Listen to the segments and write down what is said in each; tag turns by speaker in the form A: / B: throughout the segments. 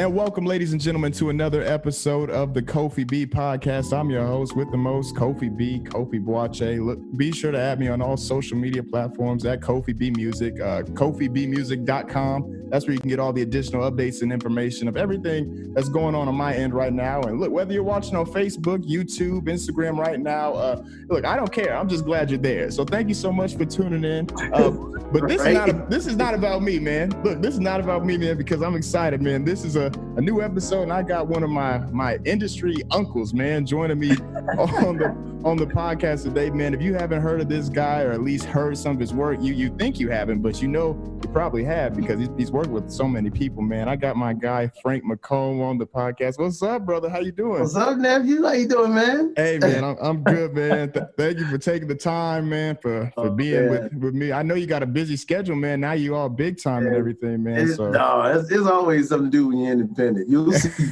A: And welcome, ladies and gentlemen, to another episode of the Kofi B podcast. I'm your host with the most, Kofi B, Kofi Boache. Look, be sure to add me on all social media platforms at KofiBMusic, KofiBMusic.com. That's where you can get all the additional updates and information of everything that's going on my end right now. And look, whether you're watching on Facebook, YouTube, Instagram right now, look, I don't care. I'm just glad you're there. So thank you so much for tuning in. But this is not about me, man. Look, this is not about me, man, because I'm excited, man. This is a new episode, and I got one of my industry uncles, man, joining me on the podcast today, man. If you haven't heard of this guy, or at least heard some of his work, you think you haven't, but you probably have, because he's worked with so many people, man. I got my guy Frank McComb on the podcast. What's up, brother? How you doing?
B: What's up, nephew? How you doing, man?
A: Hey, man, I'm good, man. Thank you for taking the time, man, for being with me. I know you got a busy schedule, man. Now you all big time and everything, man.
B: It's always something to do when you're independent. You'll see.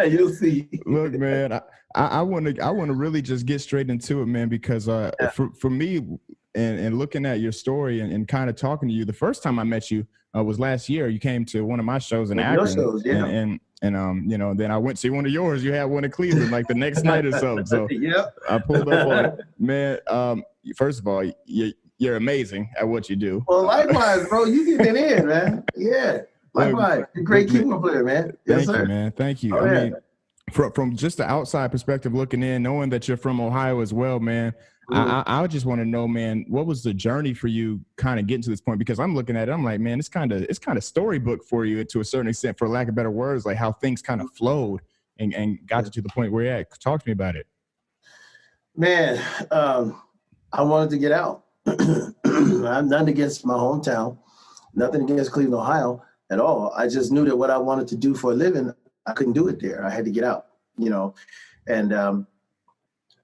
B: You'll see.
A: Look, man, I want to really just get straight into it, man, because for me, and looking at your story and kind of talking to you, the first time I met you was last year. You came to one of my shows in Akron, and then I went to one of yours. You had one in Cleveland like the next night or so. So I pulled up on it, man. First of all, you're amazing at what you do.
B: Well, likewise, bro. You getting it in, man. Yeah, likewise. You're a great keyboard player, man. Yes,
A: Thank you, man. Thank you. I mean, from just the outside perspective looking in, knowing that you're from Ohio as well, man. I just want to know, man, what was the journey for you kind of getting to this point? Because I'm looking at it, I'm like, man, it's kind of storybook for you to a certain extent, for lack of better words, like how things kind of flowed and got you to the point where you're at. Talk to me about it.
B: Man, I wanted to get out. I'm nothing against my hometown, nothing against Cleveland, Ohio at all. I just knew that what I wanted to do for a living, I couldn't do it there. I had to get out, and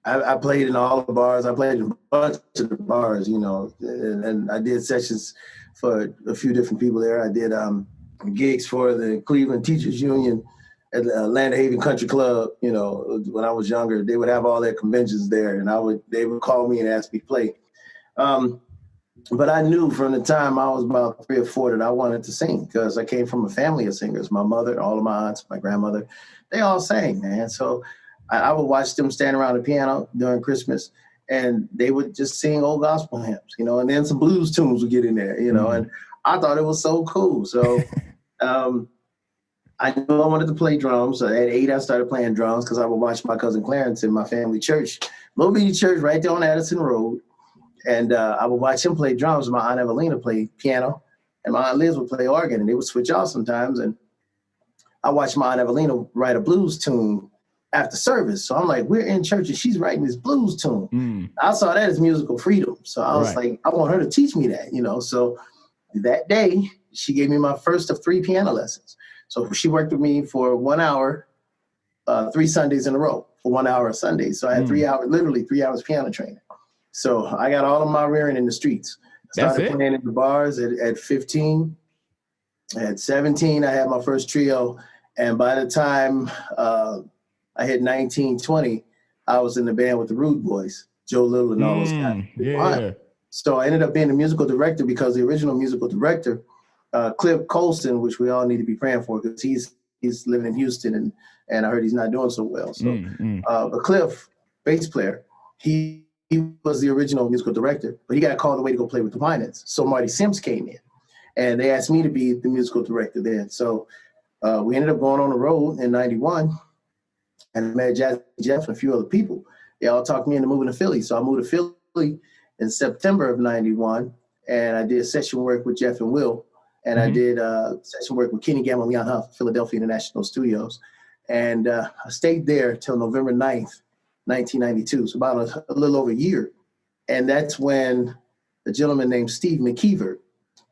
B: I played in all the bars. I played in a bunch of the bars, and I did sessions for a few different people there. I did gigs for the Cleveland Teachers Union at the Atlanta Haven Country Club. When I was younger, they would have all their conventions there, and they would call me and ask me to play. But I knew from the time I was about 3 or 4 that I wanted to sing, because I came from a family of singers. My mother, all of my aunts, my grandmother, they all sang, man. So I would watch them stand around the piano during Christmas, and they would just sing old gospel hymns, and then some blues tunes would get in there, and I thought it was so cool. So I knew I wanted to play drums. So at 8, I started playing drums because I would watch my cousin Clarence in my family church, little bitty church right there on Addison Road. And I would watch him play drums. My Aunt Evelina played piano, and my Aunt Liz would play organ, and they would switch off sometimes. And I watched my Aunt Evelina write a blues tune after service. So I'm like, we're in church, and she's writing this blues tune. I saw that as musical freedom. So I was like, I want her to teach me that, So that day, she gave me my first of 3 piano lessons. So she worked with me for 1 hour, 3 Sundays in a row, for 1 hour a Sunday. So I had 3 hours, literally 3 hours piano training. So I got all of my rearing in the streets. Started playing in the bars at 15. At 17, I had my first trio. And by the time I hit 19, 20, I was in the band with the Rude Boys, Joe Little and all those guys. Yeah. So I ended up being the musical director, because the original musical director, Cliff Colston, which we all need to be praying for, because he's living in Houston, and I heard he's not doing so well. So, but Cliff, bass player, he was the original musical director, but he got called away to go play with the Winans. So Marty Sims came in, and they asked me to be the musical director then. So we ended up going on the road in 91, and I met Jeff and a few other people. They all talked me into moving to Philly. So I moved to Philly in September of 91, and I did session work with Jeff and Will, and I did session work with Kenny Gamble and Leon Huff, Philadelphia International Studios. And I stayed there till November 9th, 1992, so about a little over a year. And that's when a gentleman named Steve McKeever,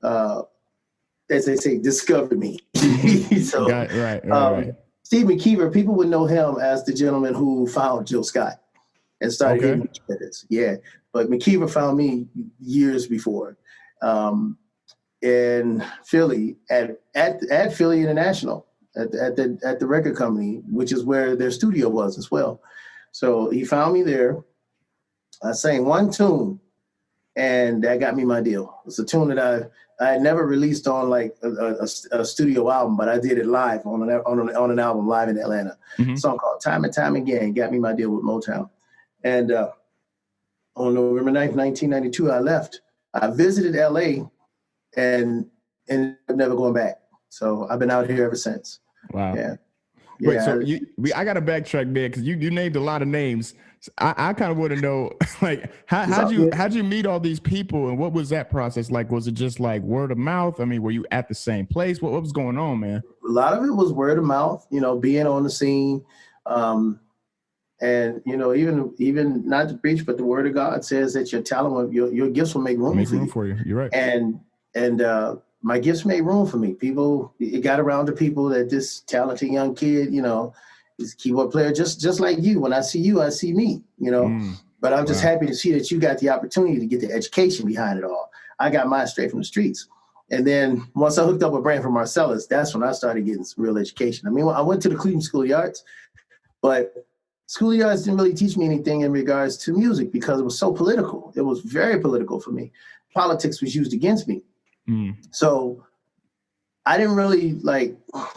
B: as they say, discovered me. So, right. Steve McKeever, people would know him as the gentleman who found Jill Scott and started hitting credits. Yeah, but McKeever found me years before in Philly at Philly International at the record company, which is where their studio was as well. So he found me there. I sang one tune and that got me my deal. It's a tune that I had never released on like a studio album, but I did it live on an album live in Atlanta. A song called Time and Time Again got me my deal with Motown. And on November 9th, 1992, I left. I visited LA and ended up never going back. So I've been out here ever since.
A: Wow.
B: Yeah.
A: Wait, so I got to backtrack there because you named a lot of names. I kind of want to know, like, how'd you meet all these people, and what was that process like? Was it just like word of mouth? I mean, were you at the same place? What was going on, man?
B: A lot of it was word of mouth, being on the scene, and even not to preach, but the word of God says that your talent, your gifts will make room for you.
A: You're right.
B: And my gifts made room for me. It got around to people that this talented young kid, he's a keyboard player, just like you. When I see you, I see me, But I'm just happy to see that you got the opportunity to get the education behind it all. I got mine straight from the streets. And then once I hooked up with Brand from Marcellus, that's when I started getting some real education. I mean, I went to the Cleveland School of the Arts, but School of the Arts didn't really teach me anything in regards to music because it was so political. It was very political for me. Politics was used against me. So I didn't really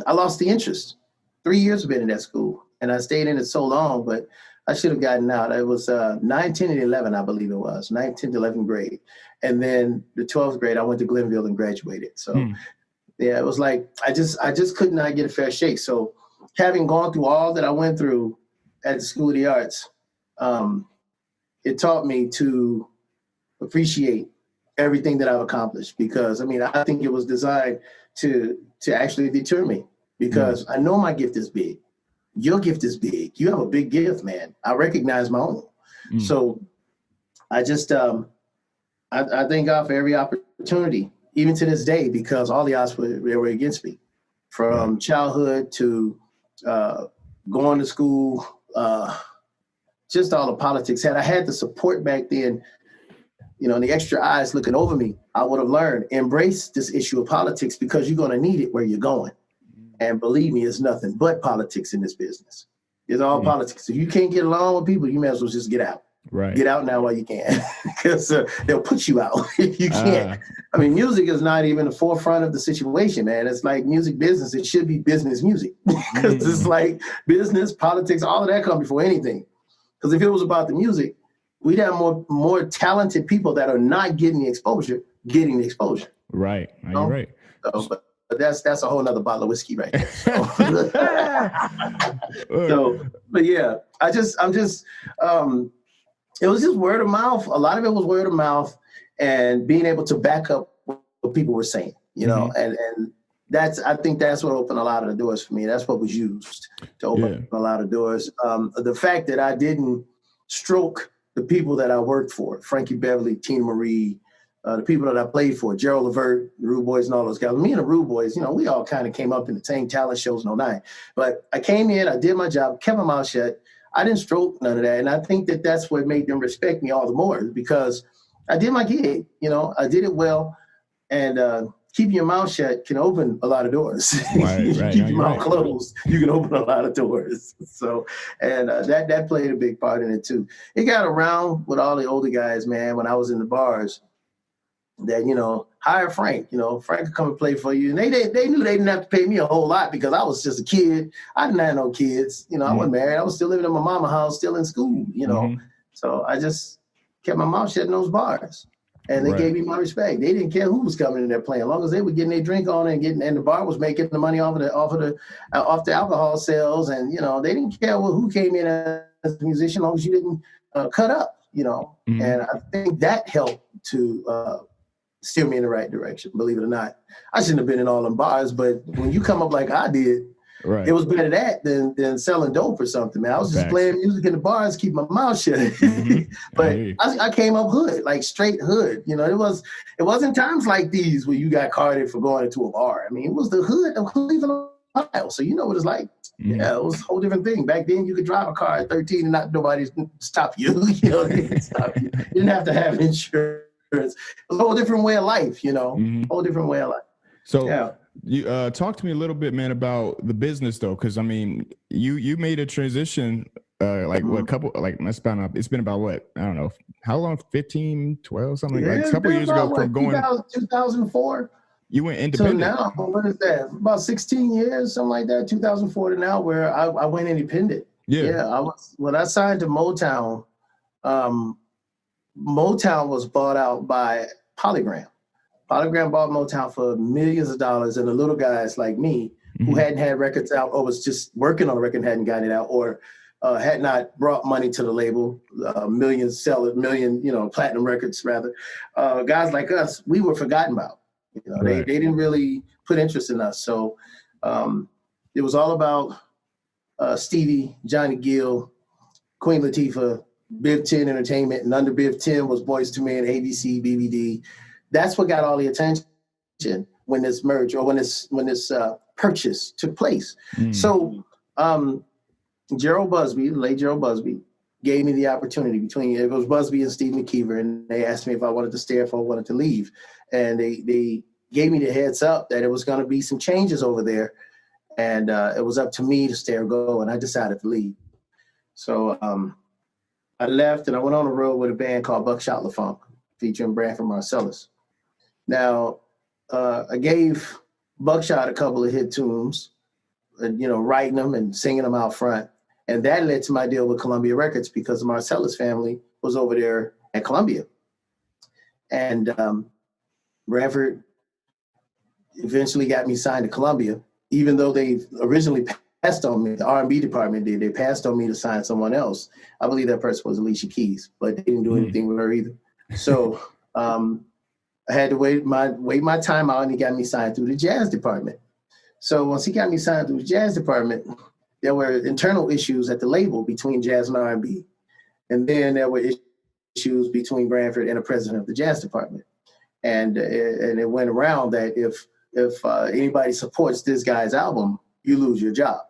B: I lost the interest. 3 years I've been in that school, and I stayed in it so long, but I should have gotten out. It was 9, 10, and 11, I believe it was, 9th, 10th, 11th grade. And then the 12th grade, I went to Glenville and graduated. So yeah, it was like, I just could not get a fair shake. So having gone through all that I went through at the School of the Arts, it taught me to appreciate everything that I've accomplished, because I think it was designed to actually deter me, because I know my gift is big. Your gift is big. You have a big gift, man. I recognize my own. So I just, I thank God for every opportunity, even to this day, because all the odds were against me, from childhood to going to school, just all the politics. Had I had the support back then, and the extra eyes looking over me, I would have learned, embrace this issue of politics, because you're going to need it where you're going. And believe me, it's nothing but politics in this business. It's all politics. If you can't get along with people, you may as well just get out.
A: Right.
B: Get out now while you can, because they'll put you out if you can't. Music is not even the forefront of the situation, man. It's like music business. It should be business music, because it's like business, politics, all of that come before anything. Because if it was about the music, we'd have more talented people that are not getting the exposure.
A: Right. You're right.
B: So, but that's a whole nother bottle of whiskey right there. But yeah, it was just word of mouth. A lot of it was word of mouth, and being able to back up what people were saying, and I think that's what opened a lot of the doors for me. That's what was used to open a lot of doors. The fact that I didn't stroke the people that I worked for, Frankie Beverly, Tina Marie, the people that I played for, Gerald Levert, the Rude Boys, and all those guys. Me and the Rude Boys, we all kind of came up in the same talent shows in '09. But I came in, I did my job, kept my mouth shut. I didn't stroke none of that. And I think that that's what made them respect me all the more, because I did my gig. I did it well. And keeping your mouth shut can open a lot of doors.
A: Right,
B: Keep your mouth closed, you can open a lot of doors. So, and that played a big part in it too. It got around with all the older guys, man, when I was in the bars, that, hire Frank, Frank could come and play for you. And they knew they didn't have to pay me a whole lot, because I was just a kid. I didn't have no kids. I wasn't married. I was still living in my mama's house, still in school, So I just kept my mouth shut in those bars. And they gave me my respect. They didn't care who was coming in there playing, as long as they were getting their drink on and the bar was making the money off the alcohol sales. And, they didn't care who came in as a musician, as long as you didn't cut up, And I think that helped to steer me in the right direction, believe it or not. I shouldn't have been in all them bars, but when you come up like I did, it was better that than selling dope or something, man. I was just playing music in the bars, keep my mouth shut. But I came up hood, like straight hood. It wasn't times like these where you got carded for going into a bar. It was the hood of Cleveland, Ohio. So you know what it's like. Yeah, it was a whole different thing. Back then, you could drive a car at 13 and not nobody stop you. They didn't stop you. You didn't have to have insurance. It was a whole different way of life, whole different way of life.
A: So you talk to me a little bit, man, about the business though, because you made a transition Like what couple, like it's been about what, I don't know, how long, 15, 12, something like a couple years ago from going
B: 2004
A: you went
B: till
A: independent.
B: now. What is that? About 16 years, something like that, 2004 to now, where I went independent. Yeah, when I signed to Motown, Motown was bought out by Polygram. Polygram bought Motown for millions of dollars, and the little guys like me who hadn't had records out or was just working on a record and hadn't gotten it out, or had not brought money to the label, million, platinum records rather. Guys like us, we were forgotten about. They didn't really put interest in us. So it was all about Stevie, Johnny Gill, Queen Latifah, Biv 10 Entertainment, and under Biv 10 was Boyz II Men, ABC, BBD. That's what got all the attention when this merge or when this purchase took place. So Gerald Busby, the late Gerald Busby, gave me the opportunity it was Busby and Steve McKeever, and they asked me if I wanted to stay or if I wanted to leave. And they gave me the heads up that it was going to be some changes over there, and it was up to me to stay or go, and I decided to leave. So I left, and I went on the road with a band called Buckshot LaFunk, featuring Branford Marsalis. Now, I gave Buckshot a couple of hit tunes, writing them and singing them out front. And that led to my deal with Columbia Records because the Marsalis family was over there at Columbia. And Branford eventually got me signed to Columbia, even though they originally passed on me. The R&B department did. They passed on me to sign someone else. I believe that person was Alicia Keys, but they didn't do anything with her either. So I had to wait my time out, and he got me signed through the jazz department. So once he got me signed through the jazz department, there were internal issues at the label between jazz and R&B. And then there were issues between Branford and the president of the jazz department. And it went around that if anybody supports this guy's album, you lose your job.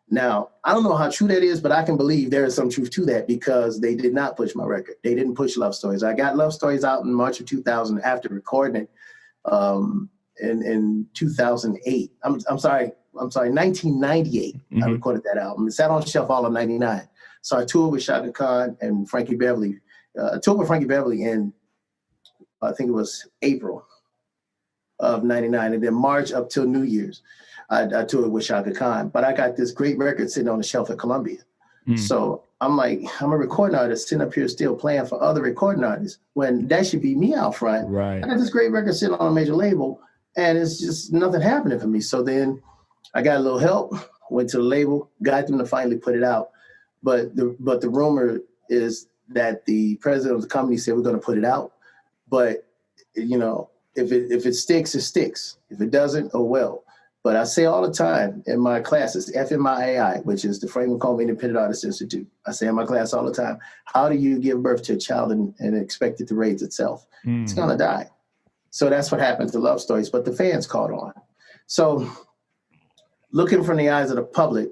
B: Now, I don't know how true that is, but I can believe there is some truth to that because they did not push my record. They didn't push Love Stories. I got Love Stories out in March of 2000 after recording it in 2008. I'm sorry, 1998. I recorded that album. It sat on the shelf all of 99. So I toured with Chaka Khan and Frankie Beverly. I toured with Frankie Beverly in, I think it was April of 99. And then March up till New Year's, I toured with Chaka Khan. But I got this great record sitting on the shelf at Columbia. So I'm like, I'm a recording artist sitting up here still playing for other recording artists when that should be me out front.
A: Right.
B: I got this great record sitting on a major label, and it's just nothing happening for me. So then I got a little help, went to the label, got them to finally put it out. But the rumor is that the president of the company said we're going to put it out. But, if it sticks, it sticks. If it doesn't, oh well. But I say all the time in my classes, FMIAI, which is the Frank McComb Independent Artists Institute. I say in my class all the time, how do you give birth to a child and expect it to raise itself? It's going to die. So that's what happened to Love Stories, but the fans caught on. So looking from the eyes of the public,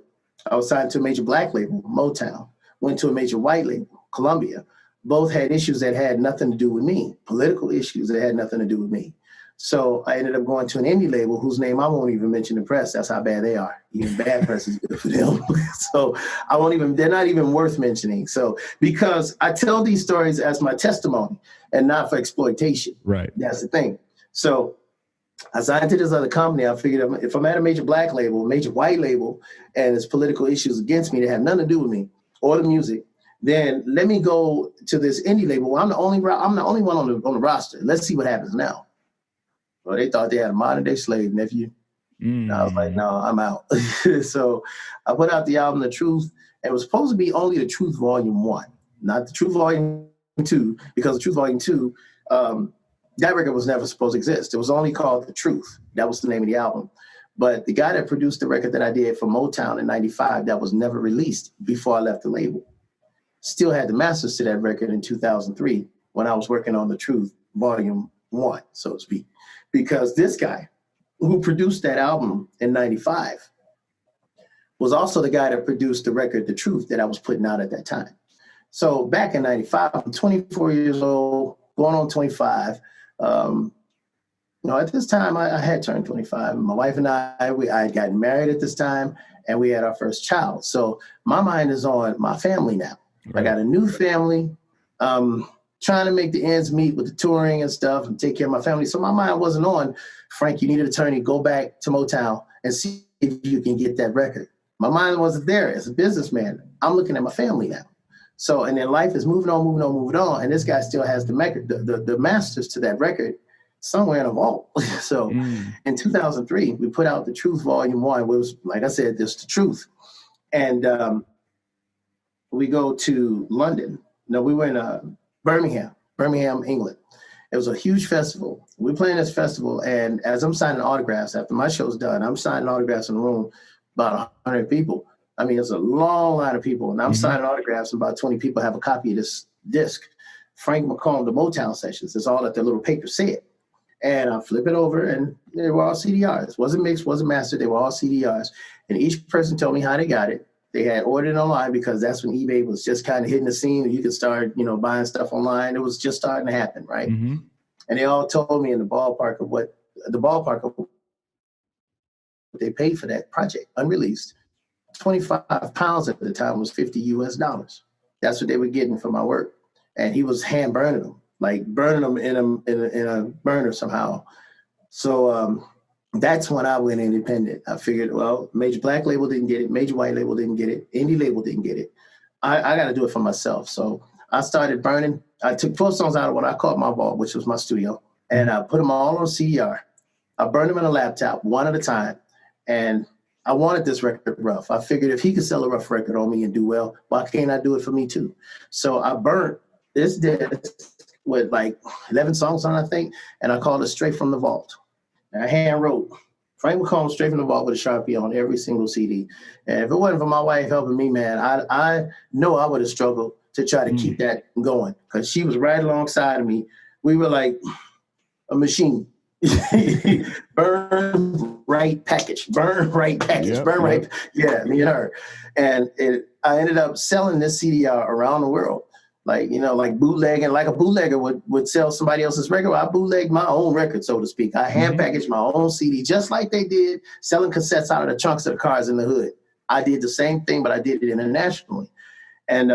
B: I was signed to a major black label, Motown, went to a major white label, Columbia. Both had issues that had nothing to do with me, political issues that had nothing to do with me. So I ended up going to an indie label whose name I won't even mention in press. That's how bad they are. Even bad press is good for them. So they're not even worth mentioning. So because I tell these stories as my testimony and not for exploitation.
A: Right.
B: That's the thing. So I signed to this other company. I figured if I'm at a major black label, major white label, and there's political issues against me that have nothing to do with me or the music, then let me go to this indie label. I'm the only one on the roster. Let's see what happens now. Well, they thought they had a modern day slave nephew. And I was like, no, I'm out. So I put out the album, The Truth. It was supposed to be only The Truth Volume 1, not The Truth Volume 2, because The Truth Volume 2, that record was never supposed to exist. It was only called The Truth. That was the name of the album. But the guy that produced the record that I did for Motown in 95, that was never released before I left the label, still had the masters to that record in 2003 when I was working on The Truth Volume 1, so to speak. Because this guy who produced that album in 95 was also the guy that produced the record, The Truth, that I was putting out at that time. So back in 95, I'm 24 years old, going on 25. At this time, I had turned 25. My wife and I had gotten married at this time, and we had our first child. So my mind is on my family now. Right. I got a new family, trying to make the ends meet with the touring and stuff and take care of my family. So my mind wasn't on, Frank, you need an attorney, go back to Motown and see if you can get that record. My mind wasn't there as a businessman. I'm looking at my family now. So, and then life is moving on. And this guy still has the masters to that record somewhere in a vault. So in 2003, we put out The Truth Volume 1, which was, like I said, this The Truth. And we go to London. No, we were in Birmingham, England. It was a huge festival. We're playing this festival, and as I'm signing autographs, after my show's done, I'm signing autographs in the room, about 100 people. I mean, it's a long line of people, and I'm signing autographs, and about 20 people have a copy of this disc. Frank McComb, the Motown Sessions, is all that the little paper said. And I flip it over, and they were all CDRs. Wasn't mixed, wasn't mastered. They were all CDRs. And each person told me how they got it. They had ordered it online because that's when eBay was just kind of hitting the scene, and you could start, buying stuff online. It was just starting to happen, right? Mm-hmm. And they all told me in the ballpark of what they paid for that project, unreleased. 25 pounds at the time was $50 US. That's what they were getting for my work. And he was hand burning them, like burning them in a burner somehow. So that's when I went independent. I figured, well, major black label didn't get it, major white label didn't get it, indie label didn't get it. I got to do it for myself. So I started burning. I took 12 songs out of what I called my vault, which was my studio, and I put them all on CDR. I burned them in a laptop, one at a time. And I wanted this record rough. I figured if he could sell a rough record on me and do well, why can't I do it for me too? So I burnt this disc with like 11 songs on, I think, and I called it Straight from the Vault. And I hand wrote Frank McComb Straight from the Vault with a Sharpie on every single CD. And if it wasn't for my wife helping me, man, I know I would have struggled to try to keep that going, because she was right alongside of me. We were like a machine. Burn, right, package. Yeah, me and her. And I ended up selling this CDR around the world. Like, like bootlegging, like a bootlegger would sell somebody else's record. I bootlegged my own record, so to speak. I hand packaged my own CD, just like they did selling cassettes out of the trunks of the cars in the hood. I did the same thing, but I did it internationally. And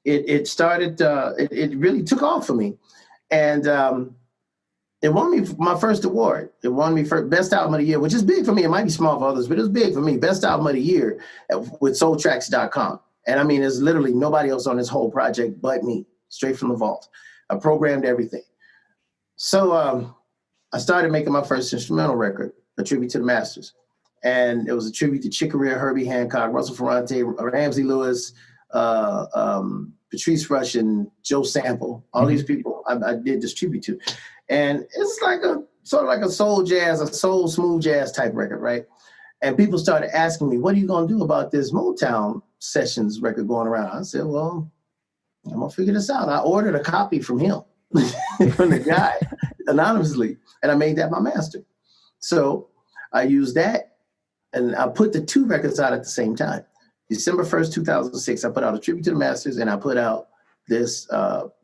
B: it started, it really took off for me. And it won me my first award. It won me for Best Album of the Year, which is big for me. It might be small for others, but it was big for me. Best Album of the Year with soultracks.com. And I mean, there's literally nobody else on this whole project but me, Straight from the Vault. I programmed everything. So I started making my first instrumental record, a tribute to the Masters. And it was a tribute to Chick Corea, Herbie Hancock, Russell Ferrante, Ramsey Lewis, Patrice Rushen, Joe Sample, all these people I did this tribute to. And it's like sort of like a soul jazz, a soul smooth jazz type record, right? And people started asking me, what are you going to do about this Motown Sessions record going around? I said, well, I'm going to figure this out. I ordered a copy from him, from the guy, anonymously, and I made that my master. So I used that, and I put the two records out at the same time. December 1st, 2006, I put out a tribute to the Masters, and I put out this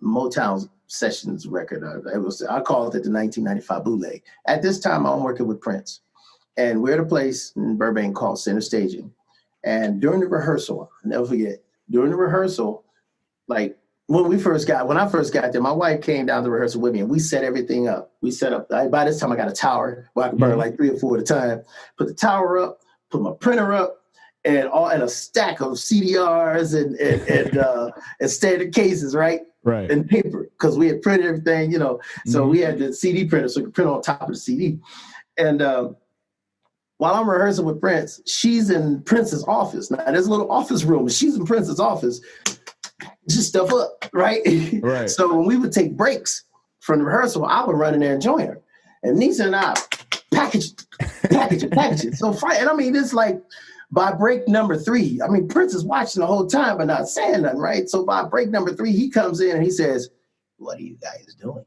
B: Motown Sessions record. I called it the 1995 bootleg. At this time, I'm working with Prince. And we're at a place in Burbank called Center Staging. And during the rehearsal, I'll never forget, like when I first got there, my wife came down to rehearsal with me and we set everything up. By this time I got a tower where I could burn like 3 or 4 at a time. Put the tower up, put my printer up, and a stack of CDRs and standard cases, right? Right. And paper, because we had printed everything, So we had the CD printer, so we could print on top of the CD. And while I'm rehearsing with Prince, she's in Prince's office. Now, there's a little office room. She's in Prince's office, just stuff up, right? Right. So when we would take breaks from the rehearsal, I would run in there and join her. And Nisa and I package it. So fine. And I mean, it's like by break number 3, I mean, Prince is watching the whole time but not saying nothing, right? So by break number 3, he comes in and he says, "What are you guys doing?"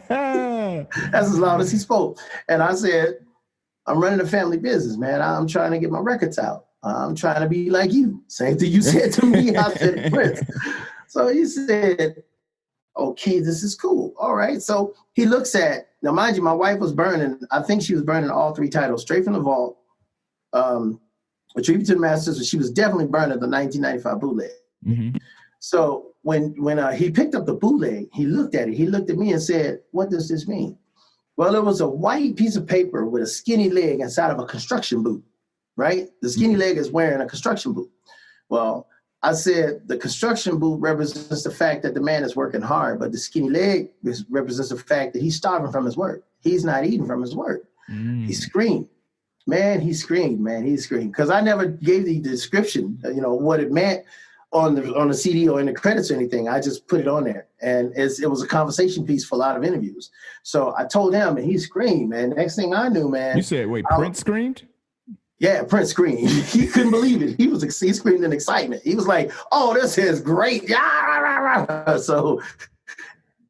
B: That's as loud as he spoke. And I said, "I'm running a family business, man. I'm trying to get my records out. I'm trying to be like you." Same thing you said to me, I said to Prince. So he said, "Okay, this is cool. All right." So he looks at, now mind you, my wife was burning, I think she was burning all 3 titles, Straight from the Vault, a tribute to the masters, but she was definitely burning the 1995 bootleg.
A: Mm-hmm.
B: So when he picked up the bootleg, he looked at it. He looked at me and said, "What does this mean?" Well, it was a white piece of paper with a skinny leg inside of a construction boot, right? The skinny leg is wearing a construction boot. Well, I said the construction boot represents the fact that the man is working hard, but the skinny leg represents the fact that he's starving from his work. He's not eating from his work. He screamed. Man, he screamed. Because I never gave the description, what it meant on the CD or in the credits or anything. I just put it on there. And it was a conversation piece for a lot of interviews. So I told him, and he screamed, man. Next thing I knew, man. You
A: said, wait, Prince screamed?
B: Yeah, Prince screamed. He couldn't believe it. He screamed in excitement. He was like, "Oh, this is great." So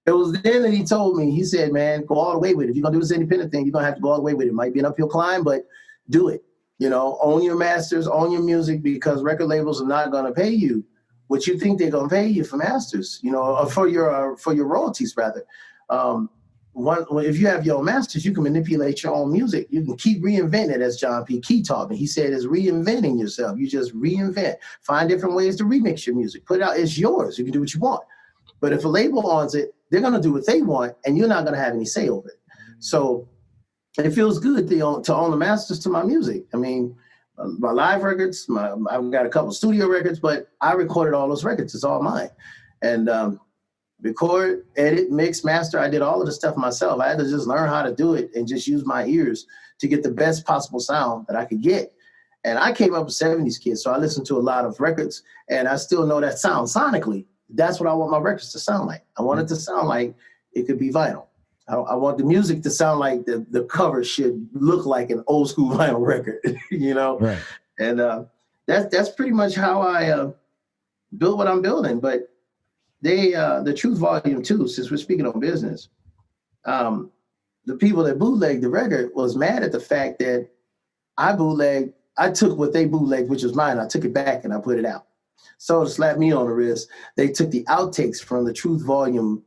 B: it was then that he told me, he said, "Man, go all the way with it. If you're going to do this independent thing, you're going to have to go all the way with it. It might be an uphill climb, but do it. Own your masters, own your music, because record labels are not going to pay you what you think they're going to pay you for masters, or for your royalties, rather. If you have your own masters, you can manipulate your own music. You can keep reinventing it, as John P. Key taught me. He said it's reinventing yourself. You just reinvent. Find different ways to remix your music. Put it out. It's yours. You can do what you want. But if a label owns it, they're going to do what they want, and you're not going to have any say over it. So it feels good to own the masters to my music. I mean, my live records, I've got a couple studio records, but I recorded all those records. It's all mine. And record, edit, mix, master. I did all of the stuff myself. I had to just learn how to do it and just use my ears to get the best possible sound that I could get. And I came up with 70s kids, so I listened to a lot of records, and I still know that sound sonically. That's what I want my records to sound like. I want it to sound like it could be vinyl. I want the music to sound like the cover should look like an old school vinyl record, Right. And that's pretty much how I build what I'm building. But the Truth Volume 2, since we're speaking on business, the people that bootlegged the record was mad at the fact that I took what they bootlegged, which was mine, I took it back and I put it out. So to slap me on the wrist, they took the outtakes from the Truth Volume,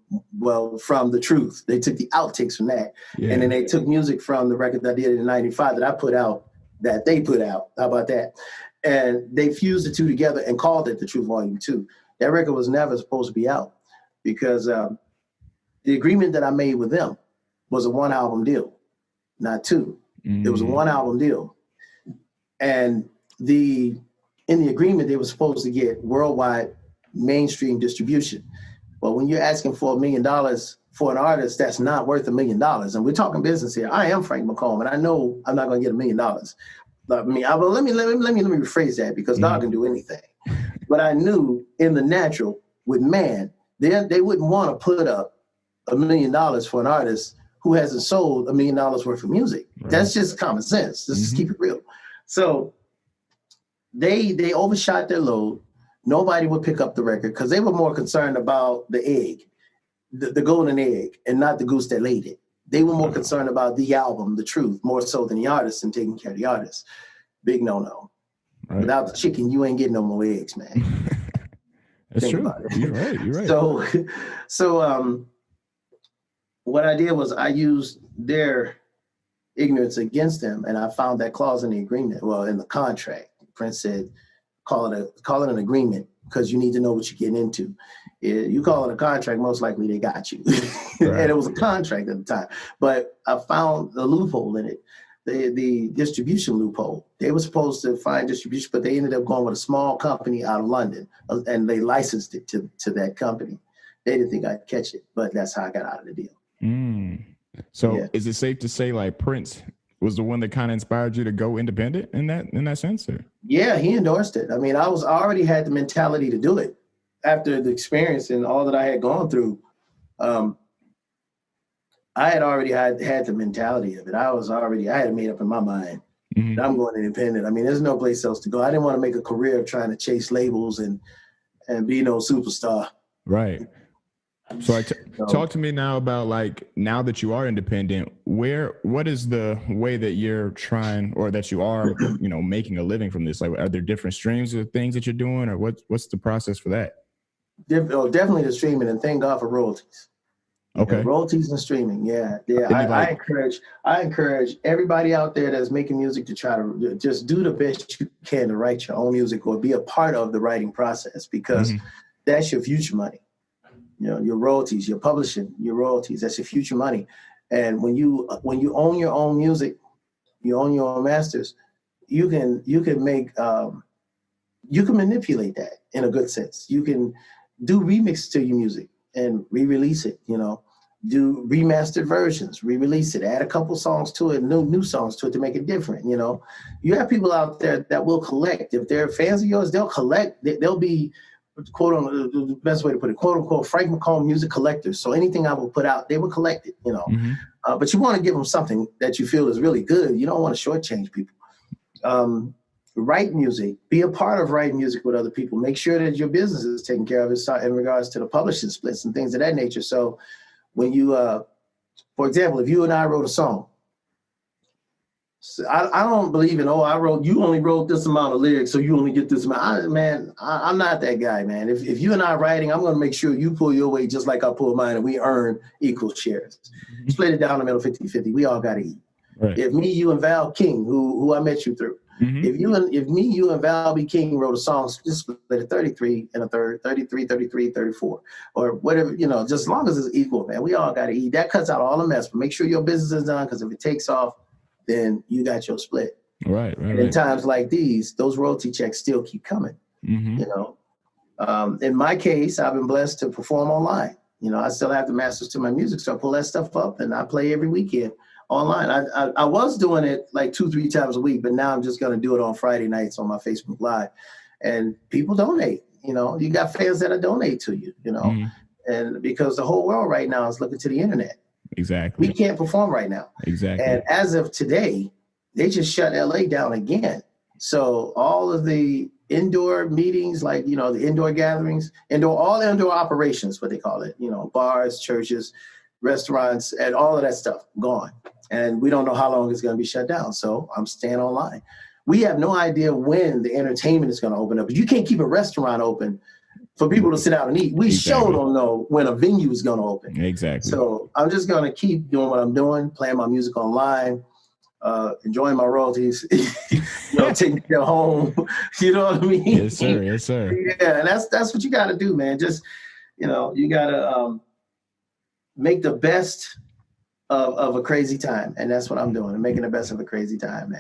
B: from the Truth. They took the outtakes from that. Yeah. And then they took music from the record that I did in 95 that I put out, that they put out. How about that? And they fused the two together and called it the Truth Volume 2. That record was never supposed to be out because the agreement that I made with them was a 1-album deal, not 2. It was a 1-album deal. And in the agreement, they were supposed to get worldwide mainstream distribution. But when you're asking for $1 million for an artist that's not worth $1 million, and we're talking business here, I am Frank McComb, and I know I'm not going to get $1 million. Let me rephrase that, because God can do anything. But I knew in the natural with man, they wouldn't want to put up $1 million for an artist who hasn't sold $1 million worth of music. Right. That's just common sense. Let's just keep it real. So they overshot their load. Nobody would pick up the record because they were more concerned about the egg, the golden egg, and not the goose that laid it. They were more concerned about the album, the truth, more so than the artist and taking care of the artist. Big no-no. Right. Without the chicken, you ain't getting no more eggs, man.
A: That's true. You're right.
B: So what I did was I used their ignorance against them, and I found that clause in the agreement, in the contract. Prince said, call it an agreement because you need to know what you're getting into. You call it a contract, most likely they got you. Right. And it was a contract at the time. But I found the loophole in it, the distribution loophole. They were supposed to find distribution, but they ended up going with a small company out of London, and they licensed it to that company. They didn't think I'd catch it, but that's how I got out of the deal.
A: So is it safe to say like Prince was the one that kind of inspired you to go independent in that sense? Or?
B: Yeah, he endorsed it. I mean, I already had the mentality to do it after the experience and all that I had gone through. I had already had the mentality of it. I had made up in my mind that I'm going independent. I mean, there's no place else to go. I didn't want to make a career of trying to chase labels and be no superstar.
A: Right. So talk to me now about, like, now that you are independent, what is the way that you're trying, or that you are, making a living from this? Like, are there different streams of things that you're doing, or what's the process for that?
B: Definitely the streaming, and thank God for royalties.
A: Okay.
B: Yeah, royalties and streaming. Yeah. I encourage everybody out there that's making music to try to just do the best you can to write your own music or be a part of the writing process, because that's your future money. You know, your royalties, your publishing, your royalties, that's your future money. And when you own your own music, you own your own masters, you can make you can manipulate that in a good sense. You can do remixes to your music and re-release it, you know, do remastered versions, re-release it, add a couple songs to it, new songs to it to make it different, you know. You have people out there that will collect. If they're fans of yours, they'll collect. They'll be, quote unquote, the best way to put it, quote unquote, Frank McComb music collectors. So anything I will put out, they will collect it, you know. But you want to give them something that you feel is really good. You don't want to shortchange people. Write music, be a part of writing music with other people. Make sure that your business is taken care of in regards to the publishing splits and things of that nature. So when you, for example, if you and I wrote a song, so I don't believe in, you only wrote this amount of lyrics, so you only get this amount. I'm not that guy, man. If you and I are writing, I'm going to make sure you pull your weight just like I pull mine, and we earn equal shares. Split it down the middle, 50-50. We all got to eat. Right. If me, you, and Val King, who I met you through, if me, you, and Val B. King wrote a song, just split it 33 and a third, 33, 33, 34, or whatever, you know, just as long as it's equal, man. We all got to eat. That cuts out all the mess. But make sure your business is done, because if it takes off, then you got your split. Right. And in times like these, those royalty checks still keep coming. You know, in my case, I've been blessed to perform online. You know, I still have the masters to my music, so I pull that stuff up and I play every weekend online. I was doing it like 2-3 times a week, but now I'm just going to do it on Friday nights on my Facebook Live. And people donate. You know, you got fans that donate to you, you know, and because the whole world right now is looking to the internet. Exactly. We can't perform right now. Exactly. And as of today, they just shut LA down again. So all of the indoor meetings, like, you know, the indoor gatherings, all indoor operations, what they call it, you know, bars, churches, restaurants, and all of that stuff gone. And we don't know how long it's going to be shut down. So I'm staying online. We have no idea when the entertainment is going to open up. But you can't keep a restaurant open for people to sit down and eat. We sure don't know when a venue is going to open. Exactly. So I'm just going to keep doing what I'm doing, playing my music online, enjoying my royalties, you know, taking it home. You know what I mean? Yes, sir. Yes, sir. Yeah, and that's what you got to do, man. Just, you know, you got to make the best of a crazy time, and that's what I'm doing. I'm making the best of a crazy time,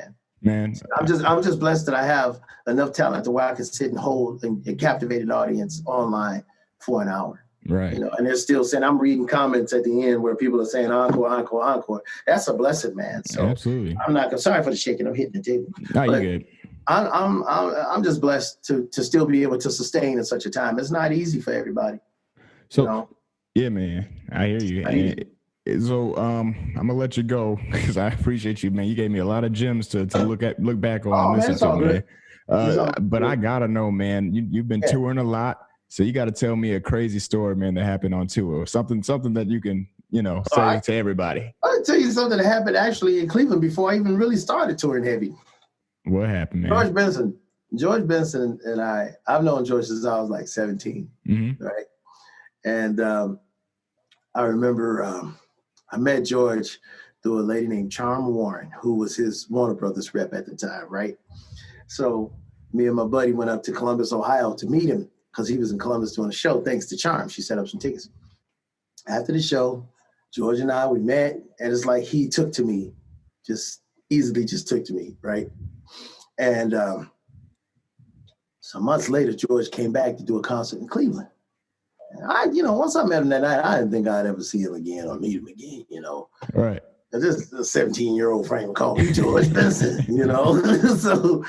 B: man. So I'm just blessed that I have enough talent to where I can sit and hold and captivate an audience online for an hour. Right. You know, and they're still saying, I'm reading comments at the end where people are saying encore, encore, encore. That's a blessing, man. So absolutely. I'm sorry for the shaking. I'm hitting the table. No, you're good. I'm just blessed to still be able to sustain at such a time. It's not easy for everybody. So, you know? Yeah, man, I hear you. So I'm gonna let you go because I appreciate you, man. You gave me a lot of gems to look back on and listen to, man. But I gotta know, man. You've been touring a lot, so you got to tell me a crazy story, man, that happened on tour, or something that you can, you know, say to everybody. I'll tell you something that happened actually in Cleveland before I even really started touring heavy. What happened, man? George Benson and I've known George since I was like 17, right? And I remember I met George through a lady named Charm Warren, who was his Warner Brothers rep at the time, right? So me and my buddy went up to Columbus, Ohio to meet him because he was in Columbus doing a show, thanks to Charm. She set up some tickets. After the show, George and I, we met, and it's like he took to me, just took to me, right? And some months later, George came back to do a concert in Cleveland. Once I met him that night, I didn't think I'd ever see him again or meet him again, you know. Right. This is a 17-year-old Frank McComb, George Benson, you know. So,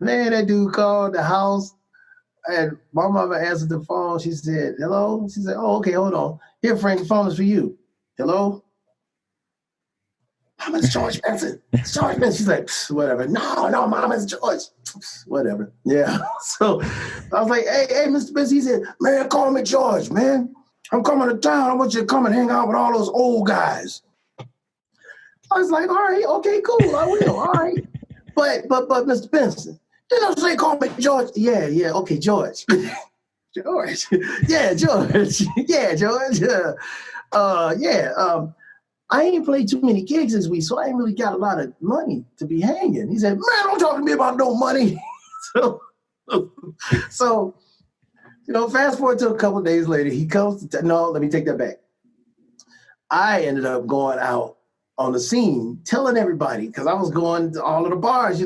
B: man, that dude called the house, and my mother answered the phone. She said, hello? She said, oh, okay, hold on. Here, Frank, the phone is for you. Hello? Mom, it's George Benson. It's George Benson. She's like, whatever. No, Mom, it's George. Whatever. Yeah. So I was like, hey, Mr. Benson. He said, man, call me George, man. I'm coming to town. I want you to come and hang out with all those old guys. I was like, all right, okay, cool. I will. All right. But Mr. Benson, you don't say call me George. Yeah, okay, George. George. Yeah, George. Yeah, George. I ain't played too many gigs this week, so I ain't really got a lot of money to be hanging. He said, man, don't talk to me about no money. so, fast forward to a couple of days later, he comes no, let me take that back. I ended up going out on the scene telling everybody, because I was going to all of the bars,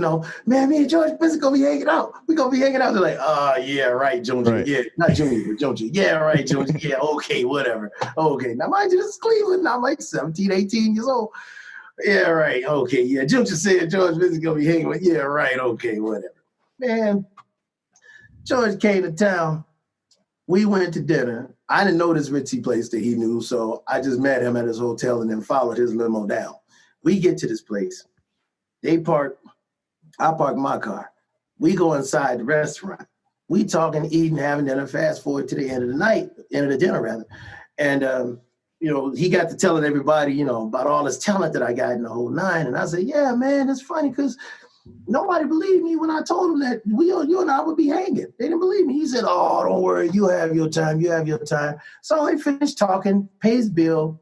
B: man, me and George Benson gonna be hanging out. We gonna be hanging out. They're like, yeah, right, Junior. Right. Yeah, not Junior, but Junior. Yeah, right, Junior. Yeah, okay, whatever. Okay. Now, mind you, this is Cleveland. I'm like 17, 18 years old. Yeah, right. Okay, yeah. Junior said George Benson gonna be hanging with. Yeah, right. Okay, whatever. Man, George came to town. We went to dinner. I didn't know this ritzy place that he knew, so I just met him at his hotel and then followed his limo down. We get to this place. They park. I park my car. We go inside the restaurant. We talking, eating, having dinner. Fast forward to the end of the dinner rather. And he got to telling everybody, about all this talent that I got in the whole nine. And I said, yeah, man, it's funny because nobody believed me when I told them that you and I would be hanging. They didn't believe me. He said, oh, don't worry. You have your time. You have your time. So they finished talking, pays bill.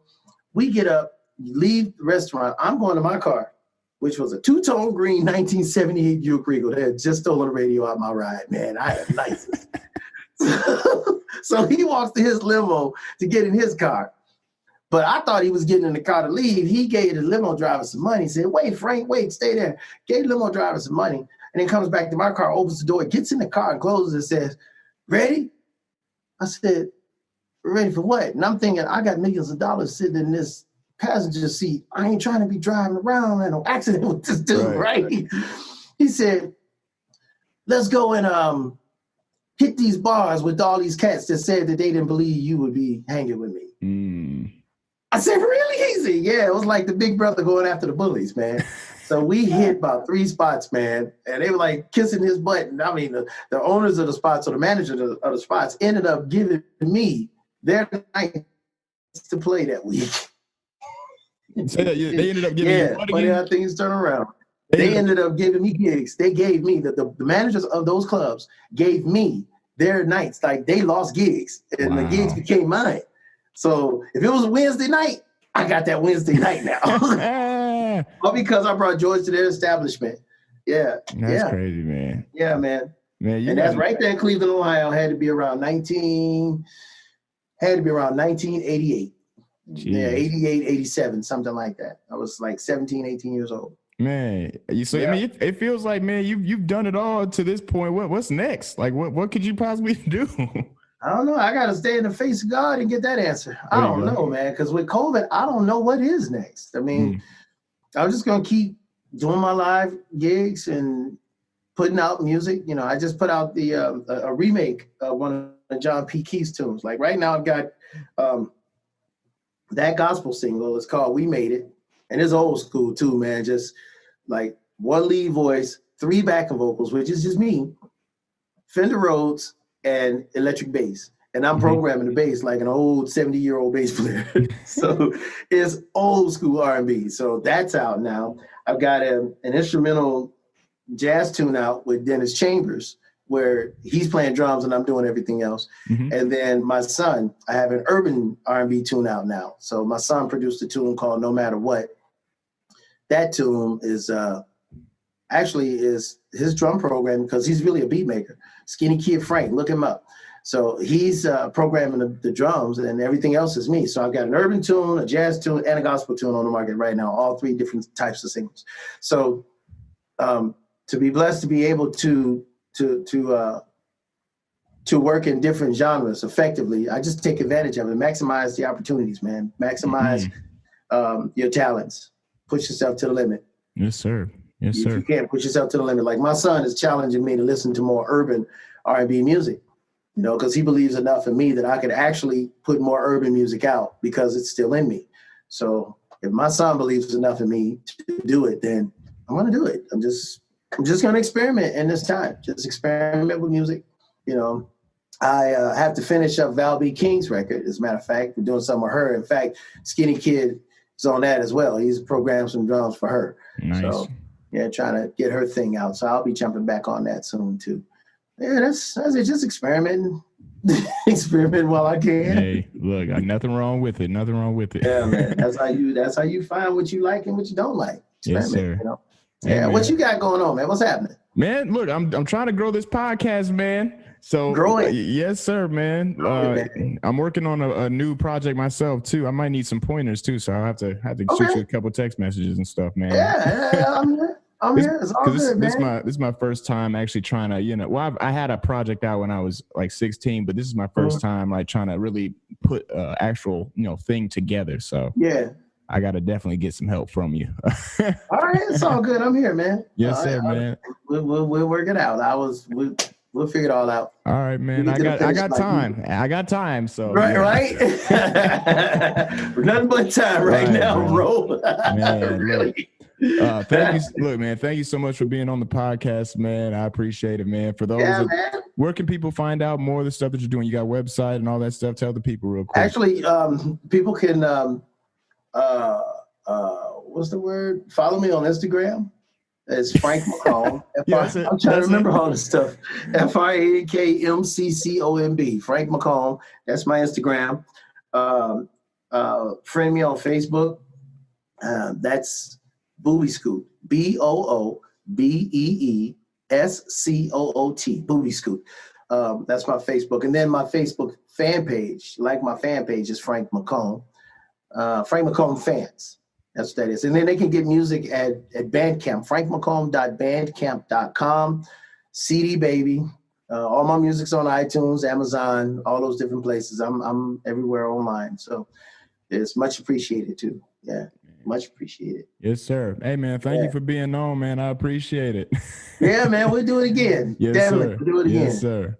B: We get up, leave the restaurant. I'm going to my car, which was a two-tone green 1978 Buick Regal. They had just stolen the radio out my ride, man. I had license. So he walks to his limo to get in his car. But I thought he was getting in the car to leave. He gave the limo driver some money. He said, wait, Frank, wait, stay there. Gave the limo driver some money. And then comes back to my car, opens the door, gets in the car and closes and says, ready? I said, ready for what? And I'm thinking, I got millions of dollars sitting in this passenger seat. I ain't trying to be driving around in no accident with this dude, right? He said, let's go and hit these bars with all these cats that said that they didn't believe you would be hanging with me. I said, really easy? Yeah, it was like the big brother going after the bullies, man. So we hit about 3 spots, man, and they were like kissing his butt. And I mean, the owners of the spots or the manager of the spots ended up giving me their nights to play that week.
A: So they ended up giving you
B: funny how things turn around. They ended up giving me gigs. They gave me, the managers of those clubs gave me their nights. Like they lost gigs, and the gigs became mine. So if it was a Wednesday night, I got that Wednesday night now. All because I brought George to their establishment. Yeah.
A: That's crazy, man.
B: Yeah, man. And that's right there in Cleveland, Ohio. Had to be around 1988. Jeez. Yeah, 88, 87, something like that. I was like 17, 18 years old.
A: Man, I mean, it feels like, man, you've done it all to this point. What's next? Like, what could you possibly do?
B: I don't know. I got to stay in the face of God and get that answer. I don't know, man, because with COVID, I don't know what is next. I mean, I'm just going to keep doing my live gigs and putting out music. I just put out a remake of one of John P. Keith's tunes. Like right now I've got that gospel single. It's called We Made It. And it's old school too, man. Just like one lead voice, 3 backing vocals, which is just me, Fender Rhodes, and electric bass. And I'm programming the bass like an old 70-year-old bass player. So it's old school R&B. So that's out now. I've got an instrumental jazz tune out with Dennis Chambers, where he's playing drums and I'm doing everything else. And then my son, I have an urban R&B tune out now. So my son produced a tune called No Matter What. That tune is actually is his drum program, because he's really a beat maker. Skinny Kid Frank, look him up. So he's programming the drums, and everything else is me. So I've got an urban tune, a jazz tune, and a gospel tune on the market right now, all 3 different types of singles. So to be blessed to be able to work in different genres effectively, I just take advantage of it, maximize the opportunities, man. Maximize your talents. Push yourself to the limit.
A: Yes, sir. Yes, sir.
B: If you can't push yourself to the limit. Like my son is challenging me to listen to more urban R&B music, because he believes enough in me that I could actually put more urban music out because it's still in me. So if my son believes enough in me to do it, then I'm going to do it. I'm just going to experiment in this time. Just experiment with music. I have to finish up Val B. King's record. As a matter of fact, we're doing something with her. In fact, Skinny Kid is on that as well. He's programmed some drums for her.
A: Nice.
B: So, yeah, trying to get her thing out. So I'll be jumping back on that soon too. Yeah, that's it. Just experimenting, Experiment while I can.
A: Hey, look, nothing wrong with it. Nothing wrong with it.
B: Yeah, man. That's how you find what you like and what you don't like.
A: Yes, sir.
B: You know?
A: Hey,
B: yeah. What you got going on, man? What's happening?
A: Man, look, I'm trying to grow this podcast, man. So
B: grow it.
A: Yes, sir, man. I'm working on a new project myself too. I might need some pointers too, so I'll have to shoot you a couple text messages and stuff, man.
B: Yeah, I'm here. It's all good, man.
A: This is my first time actually trying to, well, I had a project out when I was like 16, but this is my first time like trying to really put actual, thing together. So
B: yeah,
A: I got to definitely get some help from you.
B: All right, it's all good. I'm here, man.
A: Yes, sir, man.
B: We'll work it out. We'll figure it all out.
A: All right, man. I got time. I got time. So
B: right. We're nothing but time right now, man. Bro.
A: Man,
B: really.
A: Thank you. Look, man, thank you so much for being on the podcast, man. I appreciate it, man. For those where can people find out more of the stuff that you're doing? You got a website and all that stuff. Tell the people real quick.
B: Actually, people can what's the word? Follow me on Instagram. It's Frank McComb. I'm trying to remember all this stuff. FrankMcComb. Frank McComb. That's my Instagram. Friend me on Facebook. That's Booby Scoot. BOOBEESCOOT. Booby Scoot. That's my Facebook. And then my Facebook fan page, my fan page is Frank McComb. Frank McComb Fans. That's what that is. And then they can get music at Bandcamp, frankmccomb.bandcamp.com. CD Baby. All my music's on iTunes, Amazon, all those different places. I'm everywhere online. So it's much appreciated too. Yeah, much appreciated.
A: Yes, sir. Hey, man, thank you for being on, man. I appreciate it.
B: Yeah, man, we'll do it again.
A: Yes,
B: Definitely.
A: sir.
B: We'll do it again.
A: Yes, sir.